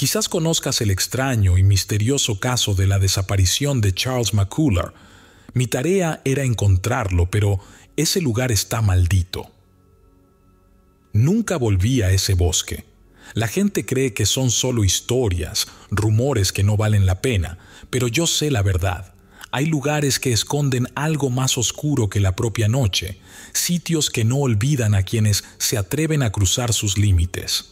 Quizás conozcas el extraño y misterioso caso de la desaparición de Charles McCullagh. Mi tarea era encontrarlo, pero ese lugar está maldito. Nunca volví a ese bosque. La gente cree que son solo historias, rumores que no valen la pena, pero yo sé la verdad. Hay lugares que esconden algo más oscuro que la propia noche, sitios que no olvidan a quienes se atreven a cruzar sus límites.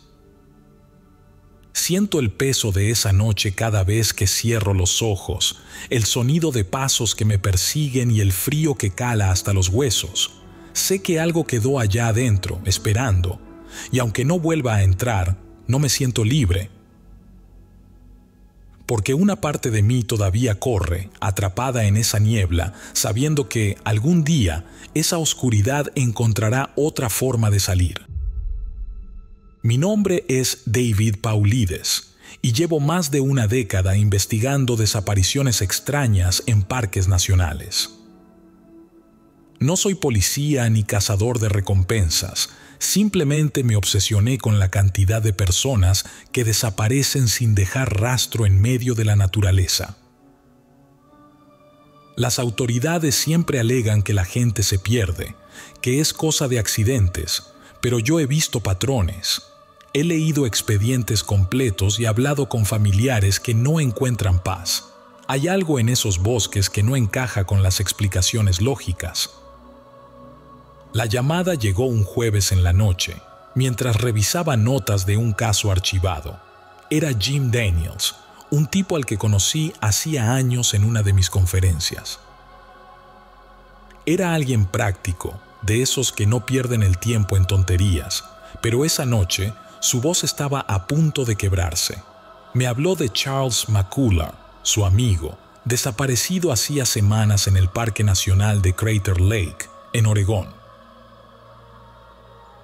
Siento el peso de esa noche cada vez que cierro los ojos, el sonido de pasos que me persiguen y el frío que cala hasta los huesos. Sé que algo quedó allá adentro, esperando, y aunque no vuelva a entrar, no me siento libre. Porque una parte de mí todavía corre, atrapada en esa niebla, sabiendo que algún día esa oscuridad encontrará otra forma de salir. Mi nombre es David Paulides y llevo más de una década investigando desapariciones extrañas en parques nacionales. No soy policía ni cazador de recompensas, simplemente me obsesioné con la cantidad de personas que desaparecen sin dejar rastro en medio de la naturaleza. Las autoridades siempre alegan que la gente se pierde, que es cosa de accidentes, pero yo he visto patrones. He leído expedientes completos y hablado con familiares que no encuentran paz. Hay algo en esos bosques que no encaja con las explicaciones lógicas. La llamada llegó un jueves en la noche, mientras revisaba notas de un caso archivado. Era Jim Daniels, un tipo al que conocí hacía años en una de mis conferencias. Era alguien práctico, de esos que no pierden el tiempo en tonterías, pero esa noche su voz estaba a punto de quebrarse. Me habló de Charles McCullagh, su amigo, desaparecido hacía semanas en el Parque Nacional de Crater Lake, en Oregón.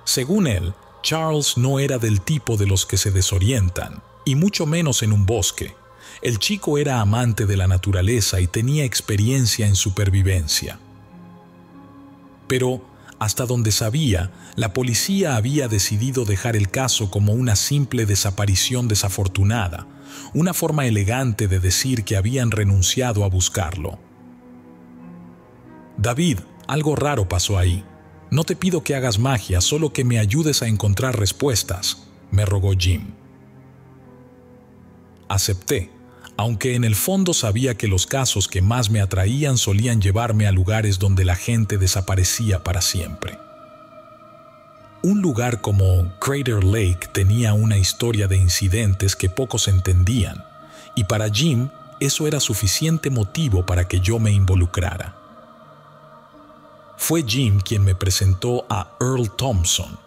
Según él, Charles no era del tipo de los que se desorientan, y mucho menos en un bosque. El chico era amante de la naturaleza y tenía experiencia en supervivencia. Pero, hasta donde sabía, la policía había decidido dejar el caso como una simple desaparición desafortunada, una forma elegante de decir que habían renunciado a buscarlo. David, algo raro pasó ahí. No te pido que hagas magia, solo que me ayudes a encontrar respuestas, me rogó Jim. Acepté, aunque en el fondo sabía que los casos que más me atraían solían llevarme a lugares donde la gente desaparecía para siempre. Un lugar como Crater Lake tenía una historia de incidentes que pocos entendían, y para Jim eso era suficiente motivo para que yo me involucrara. Fue Jim quien me presentó a Earl Thompson,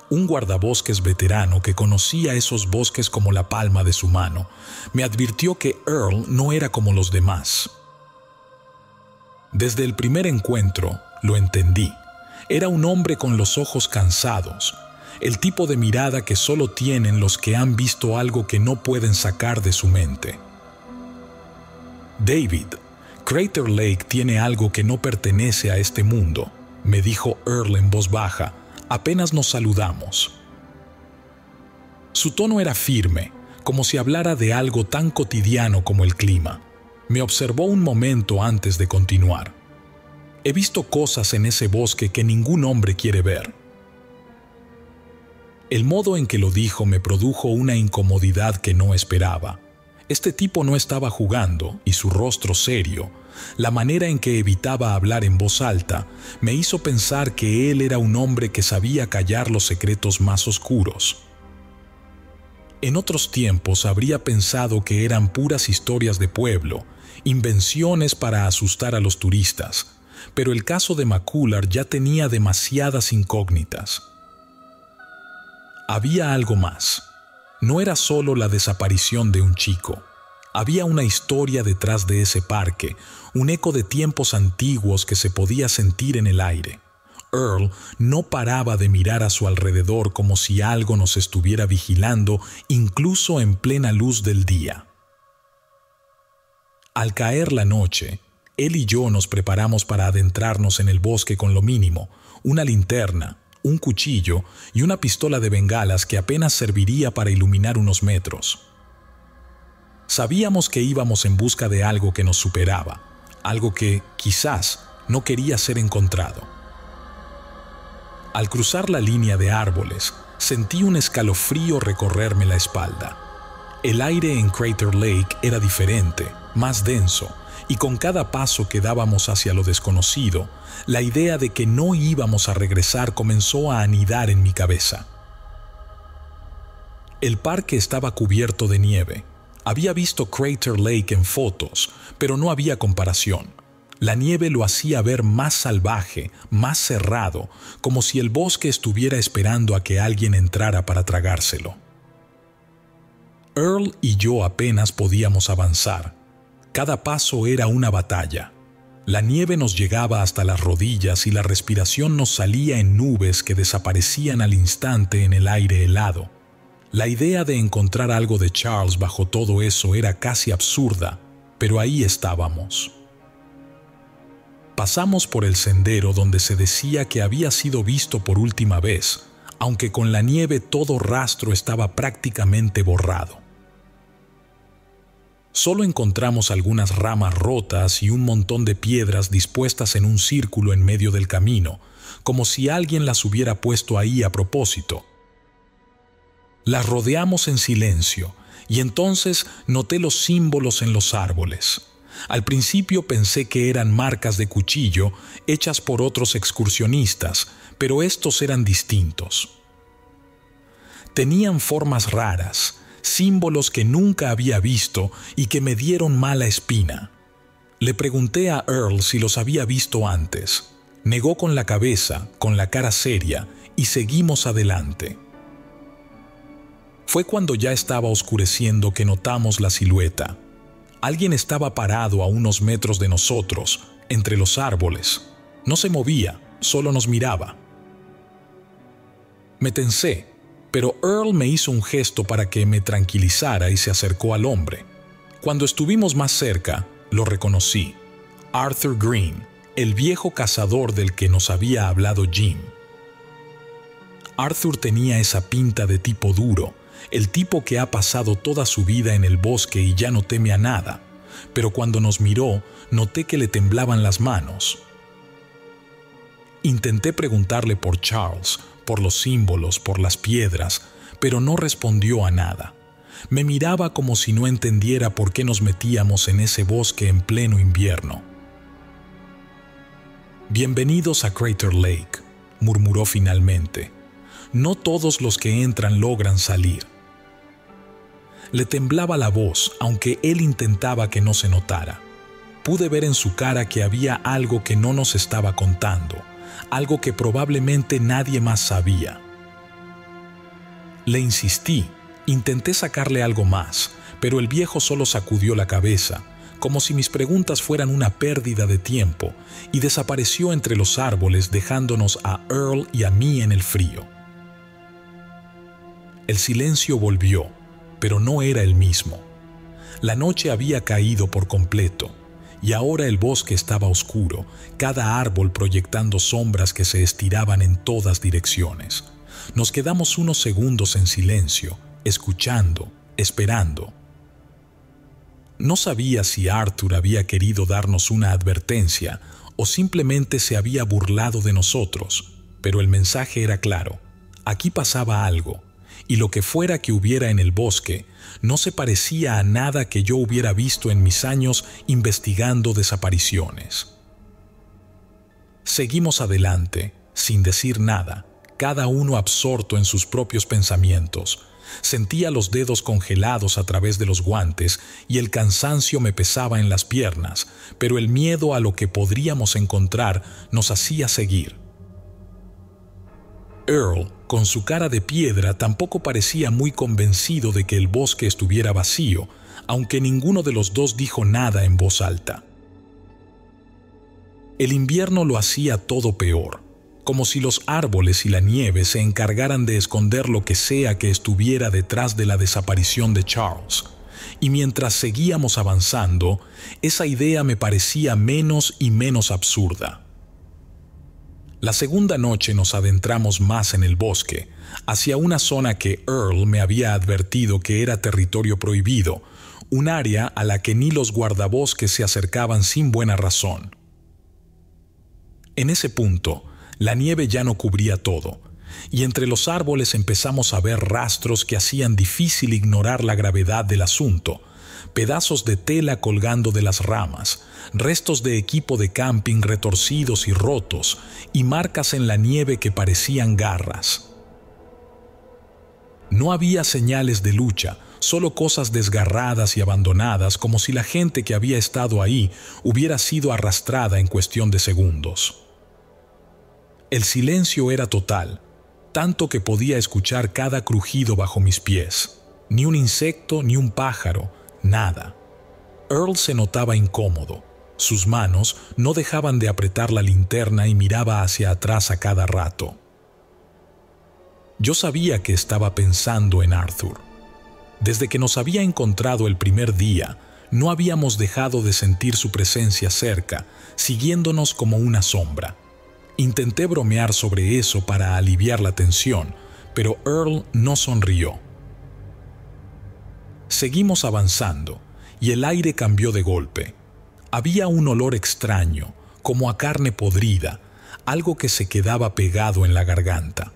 un guardabosques veterano que conocía esos bosques como la palma de su mano. Me advirtió que Earl no era como los demás. Desde el primer encuentro lo entendí. Era un hombre con los ojos cansados, el tipo de mirada que solo tienen los que han visto algo que no pueden sacar de su mente. David, Crater Lake tiene algo que no pertenece a este mundo, me dijo Earl en voz baja, apenas nos saludamos. Su tono era firme, como si hablara de algo tan cotidiano como el clima. Me observó un momento antes de continuar. He visto cosas en ese bosque que ningún hombre quiere ver. El modo en que lo dijo me produjo una incomodidad que no esperaba. Este tipo no estaba jugando, y su rostro serio, la manera en que evitaba hablar en voz alta, me hizo pensar que él era un hombre que sabía callar los secretos más oscuros. En otros tiempos habría pensado que eran puras historias de pueblo, invenciones para asustar a los turistas, pero el caso de McCullagh ya tenía demasiadas incógnitas. Había algo más. No era solo la desaparición de un chico. Había una historia detrás de ese parque, un eco de tiempos antiguos que se podía sentir en el aire. Earl no paraba de mirar a su alrededor como si algo nos estuviera vigilando, incluso en plena luz del día. Al caer la noche, él y yo nos preparamos para adentrarnos en el bosque con lo mínimo: una linterna, un cuchillo y una pistola de bengalas que apenas serviría para iluminar unos metros. Sabíamos que íbamos en busca de algo que nos superaba, algo que, quizás, no quería ser encontrado. Al cruzar la línea de árboles, sentí un escalofrío recorrerme la espalda. El aire en Crater Lake era diferente, más denso, y con cada paso que dábamos hacia lo desconocido, la idea de que no íbamos a regresar comenzó a anidar en mi cabeza. El parque estaba cubierto de nieve. Había visto Crater Lake en fotos, pero no había comparación. La nieve lo hacía ver más salvaje, más cerrado, como si el bosque estuviera esperando a que alguien entrara para tragárselo. Earl y yo apenas podíamos avanzar. Cada paso era una batalla. La nieve nos llegaba hasta las rodillas y la respiración nos salía en nubes que desaparecían al instante en el aire helado. La idea de encontrar algo de Charles bajo todo eso era casi absurda, pero ahí estábamos. Pasamos por el sendero donde se decía que había sido visto por última vez, aunque con la nieve todo rastro estaba prácticamente borrado. Solo encontramos algunas ramas rotas y un montón de piedras dispuestas en un círculo en medio del camino, como si alguien las hubiera puesto ahí a propósito. Las rodeamos en silencio, y entonces noté los símbolos en los árboles. Al principio pensé que eran marcas de cuchillo hechas por otros excursionistas, pero estos eran distintos. Tenían formas raras, símbolos que nunca había visto y que me dieron mala espina. Le pregunté a Earl si los había visto antes. Negó con la cabeza, con la cara seria, y seguimos adelante. Fue cuando ya estaba oscureciendo que notamos la silueta. Alguien estaba parado a unos metros de nosotros, entre los árboles. No se movía, solo nos miraba. Me tensé, pero Earl me hizo un gesto para que me tranquilizara y se acercó al hombre. Cuando estuvimos más cerca, lo reconocí. Arthur Green, el viejo cazador del que nos había hablado Jim. Arthur tenía esa pinta de tipo duro, el tipo que ha pasado toda su vida en el bosque y ya no teme a nada, pero cuando nos miró, noté que le temblaban las manos. Intenté preguntarle por Charles, por los símbolos, por las piedras, pero no respondió a nada. Me miraba como si no entendiera por qué nos metíamos en ese bosque en pleno invierno. «Bienvenidos a Crater Lake», murmuró finalmente. «No todos los que entran logran salir». Le temblaba la voz, aunque él intentaba que no se notara. Pude ver en su cara que había algo que no nos estaba contando, algo que probablemente nadie más sabía. Le insistí, intenté sacarle algo más, pero el viejo solo sacudió la cabeza, como si mis preguntas fueran una pérdida de tiempo, y desapareció entre los árboles dejándonos a Earl y a mí en el frío. El silencio volvió, pero no era el mismo. La noche había caído por completo, y ahora el bosque estaba oscuro, cada árbol proyectando sombras que se estiraban en todas direcciones. Nos quedamos unos segundos en silencio, escuchando, esperando. No sabía si Arthur había querido darnos una advertencia o simplemente se había burlado de nosotros, pero el mensaje era claro. Aquí pasaba algo, y lo que fuera que hubiera en el bosque no se parecía a nada que yo hubiera visto en mis años investigando desapariciones. Seguimos adelante, sin decir nada, cada uno absorto en sus propios pensamientos. Sentía los dedos congelados a través de los guantes y el cansancio me pesaba en las piernas, pero el miedo a lo que podríamos encontrar nos hacía seguir. Earl, con su cara de piedra, tampoco parecía muy convencido de que el bosque estuviera vacío, aunque ninguno de los dos dijo nada en voz alta. El invierno lo hacía todo peor, como si los árboles y la nieve se encargaran de esconder lo que sea que estuviera detrás de la desaparición de Charles. Y mientras seguíamos avanzando, esa idea me parecía menos y menos absurda. La segunda noche nos adentramos más en el bosque, hacia una zona que Earl me había advertido que era territorio prohibido, un área a la que ni los guardabosques se acercaban sin buena razón. En ese punto, la nieve ya no cubría todo, y entre los árboles empezamos a ver rastros que hacían difícil ignorar la gravedad del asunto: pedazos de tela colgando de las ramas, restos de equipo de camping retorcidos y rotos, y marcas en la nieve que parecían garras. No había señales de lucha, solo cosas desgarradas y abandonadas, como si la gente que había estado ahí hubiera sido arrastrada en cuestión de segundos. El silencio era total, tanto que podía escuchar cada crujido bajo mis pies. Ni un insecto, ni un pájaro, nada. Earl se notaba incómodo. Sus manos no dejaban de apretar la linterna y miraba hacia atrás a cada rato. Yo sabía que estaba pensando en Arthur. Desde que nos había encontrado el primer día, no habíamos dejado de sentir su presencia cerca, siguiéndonos como una sombra. Intenté bromear sobre eso para aliviar la tensión, pero Earl no sonrió. Seguimos avanzando, y el aire cambió de golpe. Había un olor extraño, como a carne podrida, algo que se quedaba pegado en la garganta.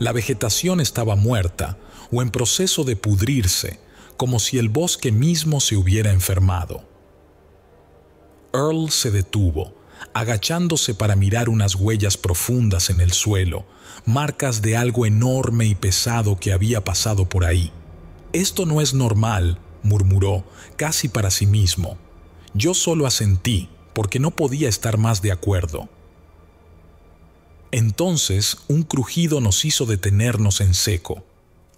La vegetación estaba muerta o en proceso de pudrirse, como si el bosque mismo se hubiera enfermado. Earl se detuvo, agachándose para mirar unas huellas profundas en el suelo, marcas de algo enorme y pesado que había pasado por ahí. «Esto no es normal», murmuró, casi para sí mismo. Yo solo asentí, porque no podía estar más de acuerdo. Entonces, un crujido nos hizo detenernos en seco.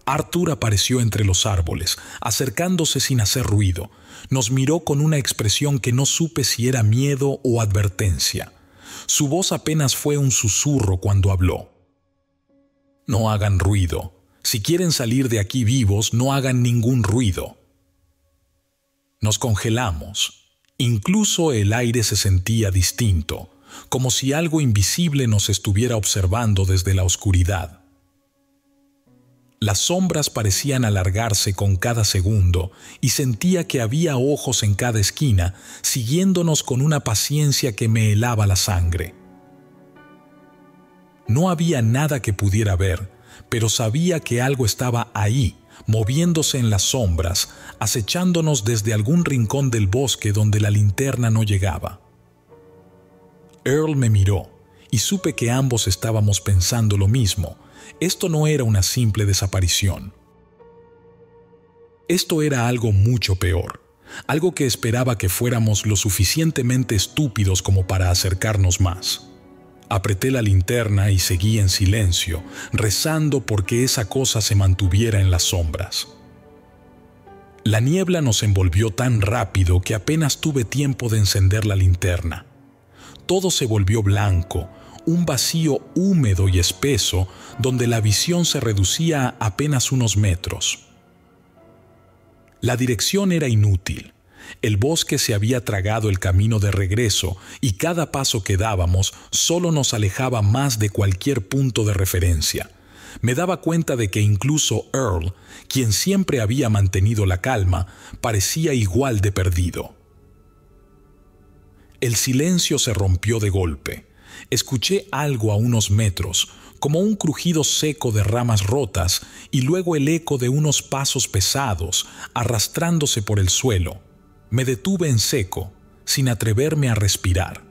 Arthur apareció entre los árboles, acercándose sin hacer ruido. Nos miró con una expresión que no supe si era miedo o advertencia. Su voz apenas fue un susurro cuando habló. «No hagan ruido. Si quieren salir de aquí vivos, no hagan ningún ruido». Nos congelamos. Incluso el aire se sentía distinto, como si algo invisible nos estuviera observando desde la oscuridad. Las sombras parecían alargarse con cada segundo y sentía que había ojos en cada esquina, siguiéndonos con una paciencia que me helaba la sangre. No había nada que pudiera ver, pero sabía que algo estaba ahí, moviéndose en las sombras, acechándonos desde algún rincón del bosque donde la linterna no llegaba. Earl me miró y supe que ambos estábamos pensando lo mismo. Esto no era una simple desaparición. Esto era algo mucho peor, algo que esperaba que fuéramos lo suficientemente estúpidos como para acercarnos más. Apreté la linterna y seguí en silencio, rezando porque esa cosa se mantuviera en las sombras. La niebla nos envolvió tan rápido que apenas tuve tiempo de encender la linterna. Todo se volvió blanco, un vacío húmedo y espeso donde la visión se reducía a apenas unos metros. La dirección era inútil. El bosque se había tragado el camino de regreso y cada paso que dábamos solo nos alejaba más de cualquier punto de referencia. Me daba cuenta de que incluso Earl, quien siempre había mantenido la calma, parecía igual de perdido. El silencio se rompió de golpe. Escuché algo a unos metros, como un crujido seco de ramas rotas y luego el eco de unos pasos pesados arrastrándose por el suelo. Me detuve en seco, sin atreverme a respirar.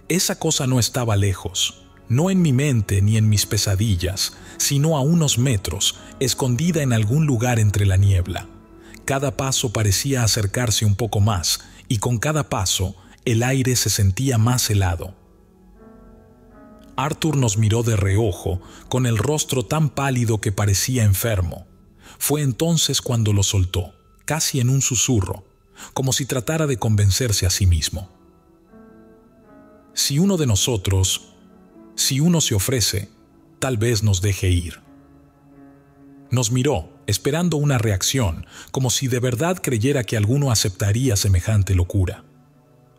Esa cosa no estaba lejos, no en mi mente ni en mis pesadillas, sino a unos metros, escondida en algún lugar entre la niebla. Cada paso parecía acercarse un poco más, y con cada paso el aire se sentía más helado. Arthur nos miró de reojo, con el rostro tan pálido que parecía enfermo. Fue entonces cuando lo soltó, casi en un susurro, como si tratara de convencerse a sí mismo. Si uno se ofrece, tal vez nos deje ir. Nos miró, esperando una reacción, como si de verdad creyera que alguno aceptaría semejante locura.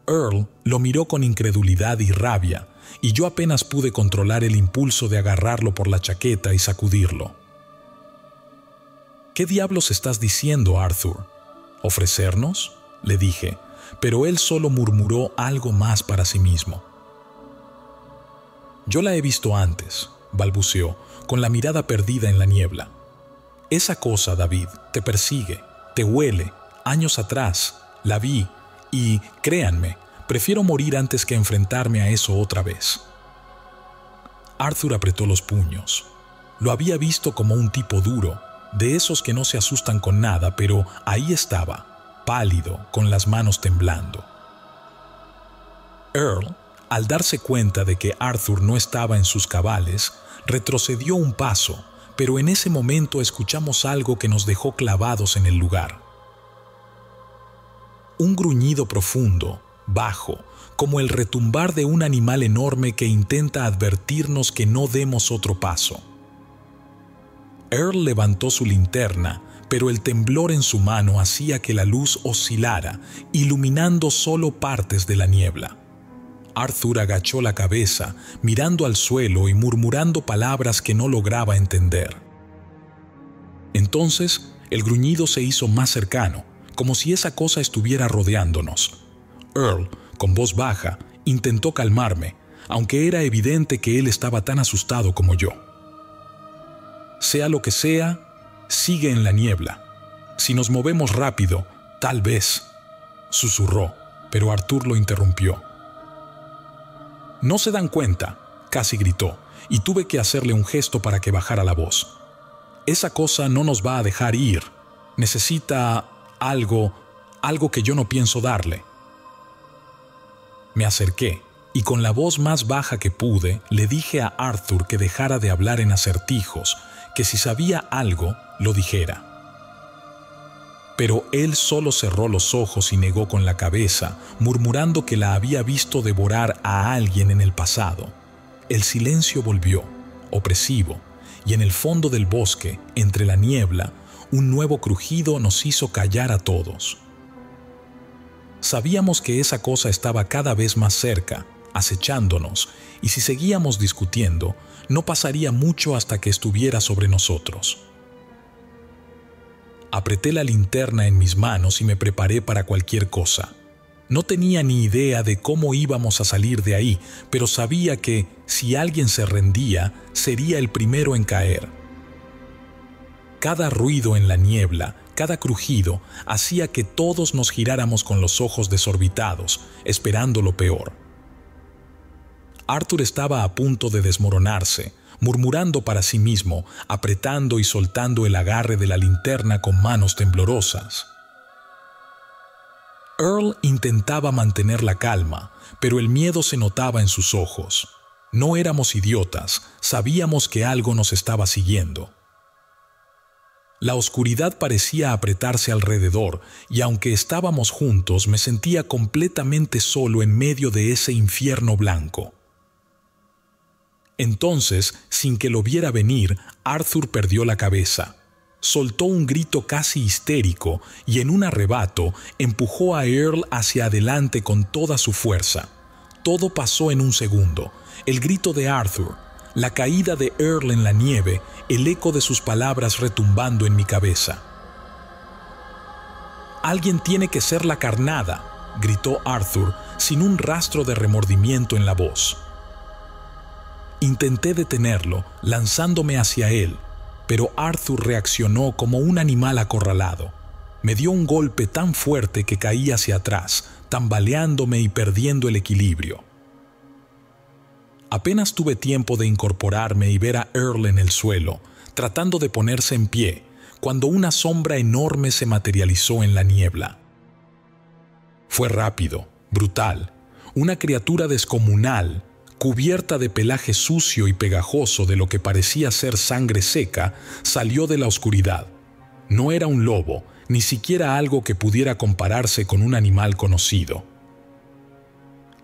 Earl lo miró con incredulidad y rabia, y yo apenas pude controlar el impulso de agarrarlo por la chaqueta y sacudirlo. «¿Qué diablos estás diciendo, Arthur?», ¿Ofrecernos?, le dije, pero él solo murmuró algo más para sí mismo. «Yo la he visto antes», balbuceó, con la mirada perdida en la niebla. «Esa cosa, David, te persigue, te huele, años atrás, la vi, y, créanme, prefiero morir antes que enfrentarme a eso otra vez». Arthur apretó los puños. Lo había visto como un tipo duro, de esos que no se asustan con nada, pero ahí estaba, pálido, con las manos temblando. Earl, al darse cuenta de que Arthur no estaba en sus cabales, retrocedió un paso, pero en ese momento escuchamos algo que nos dejó clavados en el lugar. Un gruñido profundo, bajo, como el retumbar de un animal enorme que intenta advertirnos que no demos otro paso. Earl levantó su linterna, pero el temblor en su mano hacía que la luz oscilara, iluminando solo partes de la niebla. Arthur agachó la cabeza, mirando al suelo y murmurando palabras que no lograba entender. Entonces, el gruñido se hizo más cercano, como si esa cosa estuviera rodeándonos. Earl, con voz baja, intentó calmarme, aunque era evidente que él estaba tan asustado como yo. «Sea lo que sea, sigue en la niebla. Si nos movemos rápido, tal vez», susurró, pero Arthur lo interrumpió. «¿No se dan cuenta?», casi gritó, y tuve que hacerle un gesto para que bajara la voz. «Esa cosa no nos va a dejar ir. Necesita algo que yo no pienso darle». Me acerqué, y con la voz más baja que pude, le dije a Arthur que dejara de hablar en acertijos, que si sabía algo, lo dijera. Pero él solo cerró los ojos y negó con la cabeza, murmurando que la había visto devorar a alguien en el pasado. El silencio volvió, opresivo, y en el fondo del bosque, entre la niebla, un nuevo crujido nos hizo callar a todos. Sabíamos que esa cosa estaba cada vez más cerca, acechándonos, y si seguíamos discutiendo, no pasaría mucho hasta que estuviera sobre nosotros. Apreté la linterna en mis manos y me preparé para cualquier cosa. No tenía ni idea de cómo íbamos a salir de ahí, pero sabía que, si alguien se rendía, sería el primero en caer. Cada ruido en la niebla, cada crujido, hacía que todos nos giráramos con los ojos desorbitados, esperando lo peor. Arthur estaba a punto de desmoronarse, murmurando para sí mismo, apretando y soltando el agarre de la linterna con manos temblorosas. Earl intentaba mantener la calma, pero el miedo se notaba en sus ojos. No éramos idiotas, sabíamos que algo nos estaba siguiendo. La oscuridad parecía apretarse alrededor, y aunque estábamos juntos, me sentía completamente solo en medio de ese infierno blanco. Entonces, sin que lo viera venir, Arthur perdió la cabeza. Soltó un grito casi histérico y en un arrebato empujó a Earl hacia adelante con toda su fuerza. Todo pasó en un segundo. El grito de Arthur, la caída de Earl en la nieve, el eco de sus palabras retumbando en mi cabeza. «Alguien tiene que ser la carnada», gritó Arthur, sin un rastro de remordimiento en la voz. Intenté detenerlo, lanzándome hacia él, pero Arthur reaccionó como un animal acorralado. Me dio un golpe tan fuerte que caí hacia atrás, tambaleándome y perdiendo el equilibrio. Apenas tuve tiempo de incorporarme y ver a Earl en el suelo, tratando de ponerse en pie, cuando una sombra enorme se materializó en la niebla. Fue rápido, brutal, una criatura descomunal, cubierta de pelaje sucio y pegajoso de lo que parecía ser sangre seca, salió de la oscuridad. No era un lobo, ni siquiera algo que pudiera compararse con un animal conocido.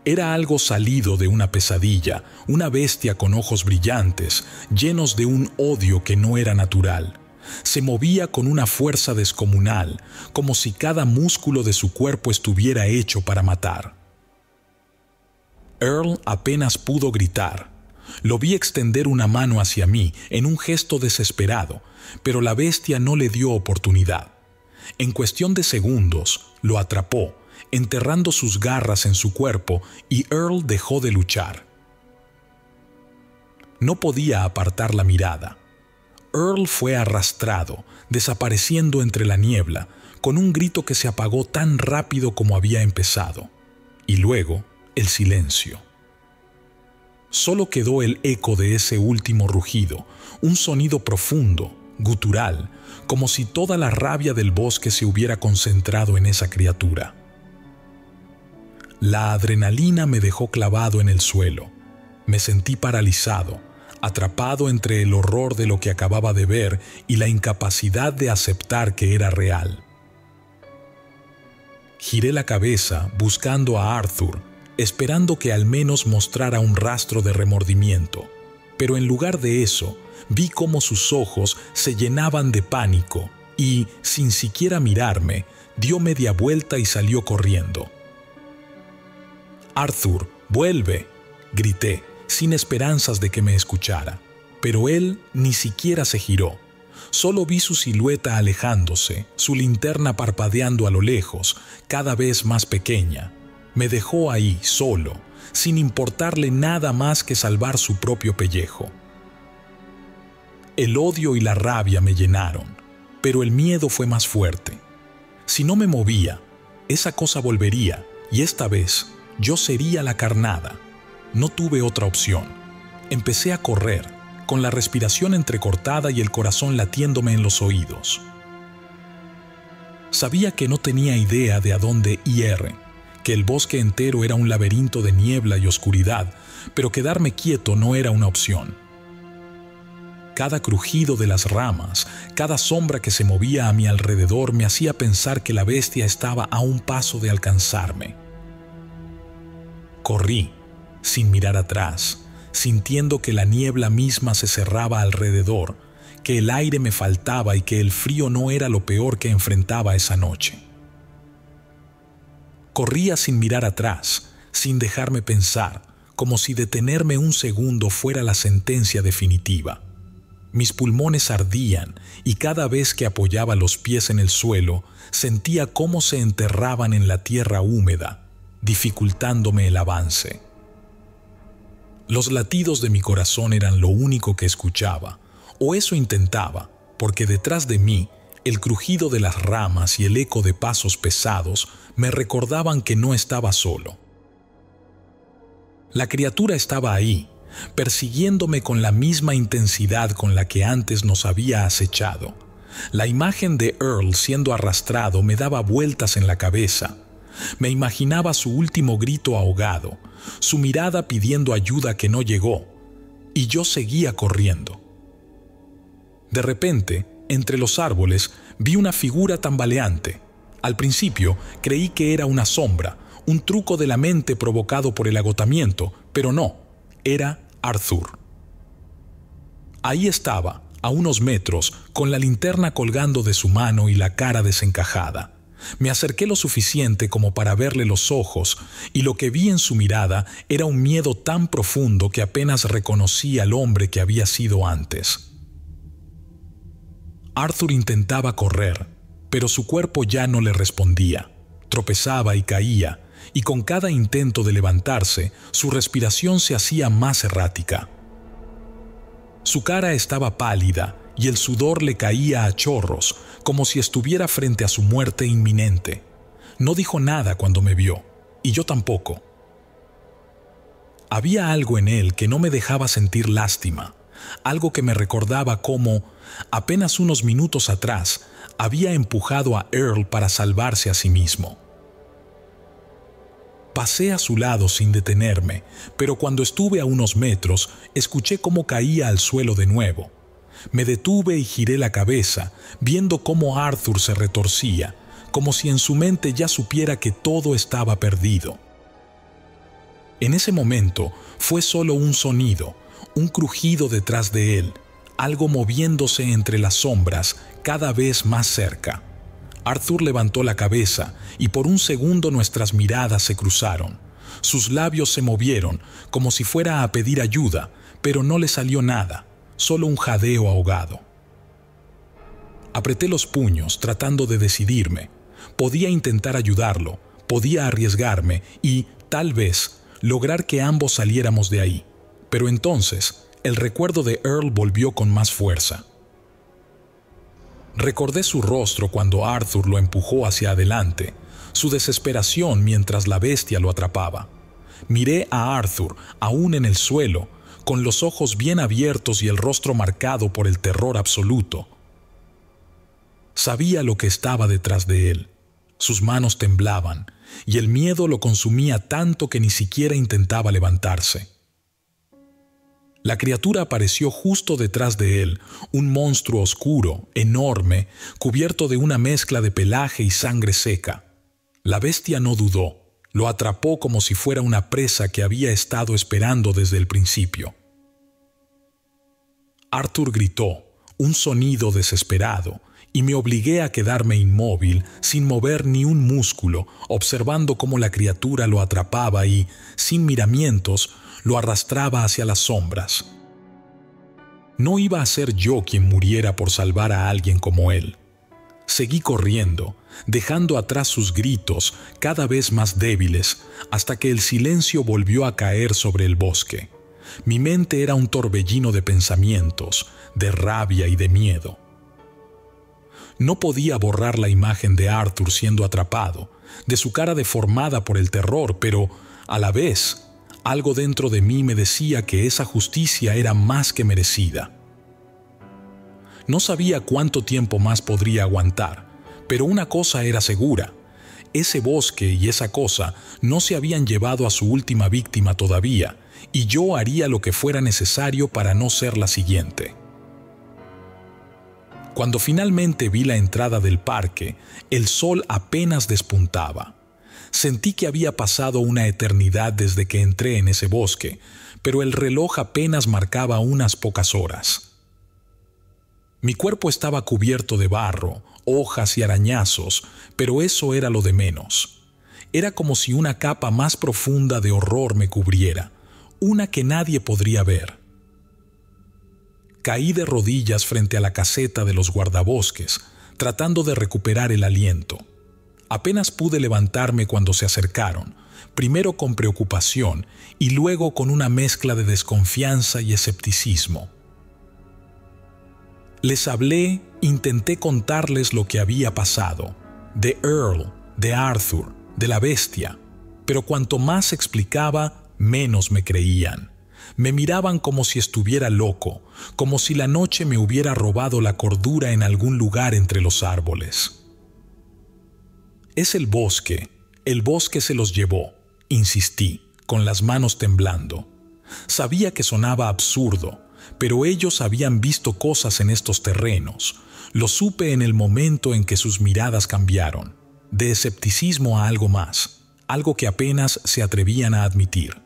Era algo salido de una pesadilla, una bestia con ojos brillantes, llenos de un odio que no era natural. Se movía con una fuerza descomunal, como si cada músculo de su cuerpo estuviera hecho para matar. Earl apenas pudo gritar. Lo vi extender una mano hacia mí en un gesto desesperado, pero la bestia no le dio oportunidad. En cuestión de segundos, lo atrapó, enterrando sus garras en su cuerpo, y Earl dejó de luchar. No podía apartar la mirada. Earl fue arrastrado, desapareciendo entre la niebla, con un grito que se apagó tan rápido como había empezado. Y luego, el silencio. Solo quedó el eco de ese último rugido, un sonido profundo, gutural, como si toda la rabia del bosque se hubiera concentrado en esa criatura. La adrenalina me dejó clavado en el suelo. Me sentí paralizado, atrapado entre el horror de lo que acababa de ver y la incapacidad de aceptar que era real. Giré la cabeza buscando a Arthur, esperando que al menos mostrara un rastro de remordimiento, pero en lugar de eso, vi cómo sus ojos se llenaban de pánico y, sin siquiera mirarme, dio media vuelta y salió corriendo. «Arthur, vuelve», grité, sin esperanzas de que me escuchara, pero él ni siquiera se giró. Solo vi su silueta alejándose, su linterna parpadeando a lo lejos, cada vez más pequeña. Me dejó ahí, solo, sin importarle nada más que salvar su propio pellejo. El odio y la rabia me llenaron, pero el miedo fue más fuerte. Si no me movía, esa cosa volvería, y esta vez yo sería la carnada. No tuve otra opción. Empecé a correr, con la respiración entrecortada y el corazón latiéndome en los oídos. Sabía que no tenía idea de a dónde ir, que el bosque entero era un laberinto de niebla y oscuridad, pero quedarme quieto no era una opción. Cada crujido de las ramas, cada sombra que se movía a mi alrededor me hacía pensar que la bestia estaba a un paso de alcanzarme. Corrí, sin mirar atrás, sintiendo que la niebla misma se cerraba alrededor, que el aire me faltaba y que el frío no era lo peor que enfrentaba esa noche. Corría sin mirar atrás, sin dejarme pensar, como si detenerme un segundo fuera la sentencia definitiva. Mis pulmones ardían y cada vez que apoyaba los pies en el suelo, sentía cómo se enterraban en la tierra húmeda, dificultándome el avance. Los latidos de mi corazón eran lo único que escuchaba, o eso intentaba, porque detrás de mí, el crujido de las ramas y el eco de pasos pesados me recordaban que no estaba solo. La criatura estaba ahí, persiguiéndome con la misma intensidad con la que antes nos había acechado. La imagen de Earl siendo arrastrado me daba vueltas en la cabeza. Me imaginaba su último grito ahogado, su mirada pidiendo ayuda que no llegó, y yo seguía corriendo. De repente, entre los árboles, vi una figura tambaleante. Al principio creí que era una sombra, un truco de la mente provocado por el agotamiento, pero no, era Arthur. Ahí estaba, a unos metros, con la linterna colgando de su mano y la cara desencajada. Me acerqué lo suficiente como para verle los ojos, y lo que vi en su mirada era un miedo tan profundo que apenas reconocí al hombre que había sido antes. Arthur intentaba correr, pero su cuerpo ya no le respondía. Tropezaba y caía, y con cada intento de levantarse, su respiración se hacía más errática. Su cara estaba pálida y el sudor le caía a chorros, como si estuviera frente a su muerte inminente. No dijo nada cuando me vio, y yo tampoco. Había algo en él que no me dejaba sentir lástima, algo que me recordaba cómo, apenas unos minutos atrás, había empujado a Earl para salvarse a sí mismo. Pasé a su lado sin detenerme, pero cuando estuve a unos metros, escuché cómo caía al suelo de nuevo. Me detuve y giré la cabeza, viendo cómo Arthur se retorcía, como si en su mente ya supiera que todo estaba perdido. En ese momento fue solo un sonido, un crujido detrás de él, algo moviéndose entre las sombras, cada vez más cerca. Arthur levantó la cabeza y por un segundo nuestras miradas se cruzaron. Sus labios se movieron, como si fuera a pedir ayuda, pero no le salió nada, solo un jadeo ahogado. Apreté los puños, tratando de decidirme. Podía intentar ayudarlo, podía arriesgarme y, tal vez, lograr que ambos saliéramos de ahí. Pero entonces, el recuerdo de Earl volvió con más fuerza. Recordé su rostro cuando Arthur lo empujó hacia adelante, su desesperación mientras la bestia lo atrapaba. Miré a Arthur, aún en el suelo, con los ojos bien abiertos y el rostro marcado por el terror absoluto. Sabía lo que estaba detrás de él. Sus manos temblaban, y el miedo lo consumía tanto que ni siquiera intentaba levantarse. La criatura apareció justo detrás de él, un monstruo oscuro, enorme, cubierto de una mezcla de pelaje y sangre seca. La bestia no dudó, lo atrapó como si fuera una presa que había estado esperando desde el principio. Arthur gritó, un sonido desesperado, y me obligué a quedarme inmóvil, sin mover ni un músculo, observando cómo la criatura lo atrapaba y, sin miramientos, lo arrastraba hacia las sombras. No iba a ser yo quien muriera por salvar a alguien como él. Seguí corriendo, dejando atrás sus gritos, cada vez más débiles, hasta que el silencio volvió a caer sobre el bosque. Mi mente era un torbellino de pensamientos, de rabia y de miedo. No podía borrar la imagen de Arthur siendo atrapado, de su cara deformada por el terror, pero, a la vez, algo dentro de mí me decía que esa justicia era más que merecida. No sabía cuánto tiempo más podría aguantar, pero una cosa era segura: ese bosque y esa cosa no se habían llevado a su última víctima todavía, y yo haría lo que fuera necesario para no ser la siguiente. Cuando finalmente vi la entrada del parque, el sol apenas despuntaba. Sentí que había pasado una eternidad desde que entré en ese bosque, pero el reloj apenas marcaba unas pocas horas. Mi cuerpo estaba cubierto de barro, hojas y arañazos, pero eso era lo de menos. Era como si una capa más profunda de horror me cubriera, una que nadie podría ver. Caí de rodillas frente a la caseta de los guardabosques, tratando de recuperar el aliento. Apenas pude levantarme cuando se acercaron, primero con preocupación y luego con una mezcla de desconfianza y escepticismo. Les hablé, intenté contarles lo que había pasado, de Earl, de Arthur, de la bestia, pero cuanto más explicaba, menos me creían. Me miraban como si estuviera loco, como si la noche me hubiera robado la cordura en algún lugar entre los árboles. Es el bosque se los llevó, insistí, con las manos temblando. Sabía que sonaba absurdo, pero ellos habían visto cosas en estos terrenos. Lo supe en el momento en que sus miradas cambiaron, de escepticismo a algo más, algo que apenas se atrevían a admitir.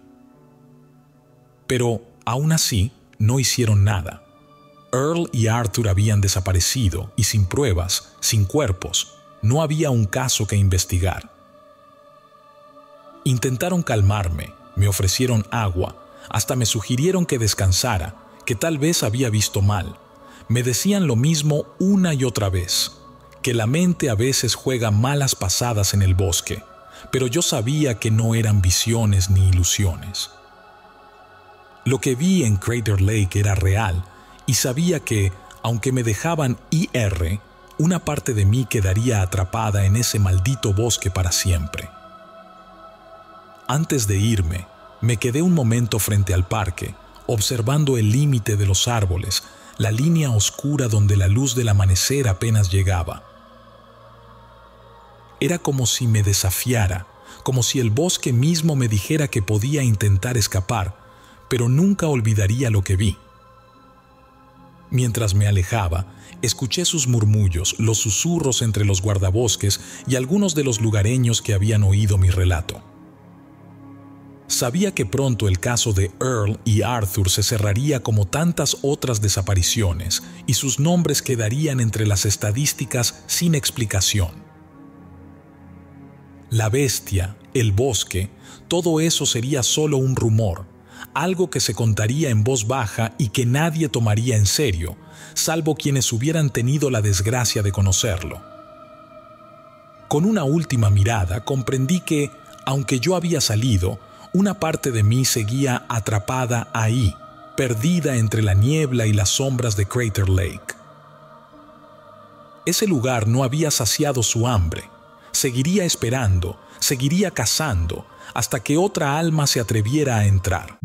Pero, aún así, no hicieron nada. Earl y Arthur habían desaparecido y sin pruebas, sin cuerpos, no había un caso que investigar. Intentaron calmarme, me ofrecieron agua, hasta me sugirieron que descansara, que tal vez había visto mal. Me decían lo mismo una y otra vez, que la mente a veces juega malas pasadas en el bosque, pero yo sabía que no eran visiones ni ilusiones. Lo que vi en Crater Lake era real, y sabía que, aunque me dejaban ir, una parte de mí quedaría atrapada en ese maldito bosque para siempre. Antes de irme, me quedé un momento frente al parque, observando el límite de los árboles, la línea oscura donde la luz del amanecer apenas llegaba. Era como si me desafiara, como si el bosque mismo me dijera que podía intentar escapar, pero nunca olvidaría lo que vi. Mientras me alejaba, escuché sus murmullos, los susurros entre los guardabosques y algunos de los lugareños que habían oído mi relato. Sabía que pronto el caso de Earl y Arthur se cerraría como tantas otras desapariciones y sus nombres quedarían entre las estadísticas sin explicación. La bestia, el bosque, todo eso sería solo un rumor, algo que se contaría en voz baja y que nadie tomaría en serio, salvo quienes hubieran tenido la desgracia de conocerlo. Con una última mirada comprendí que, aunque yo había salido, una parte de mí seguía atrapada ahí, perdida entre la niebla y las sombras de Crater Lake. Ese lugar no había saciado su hambre. Seguiría esperando, seguiría cazando, hasta que otra alma se atreviera a entrar.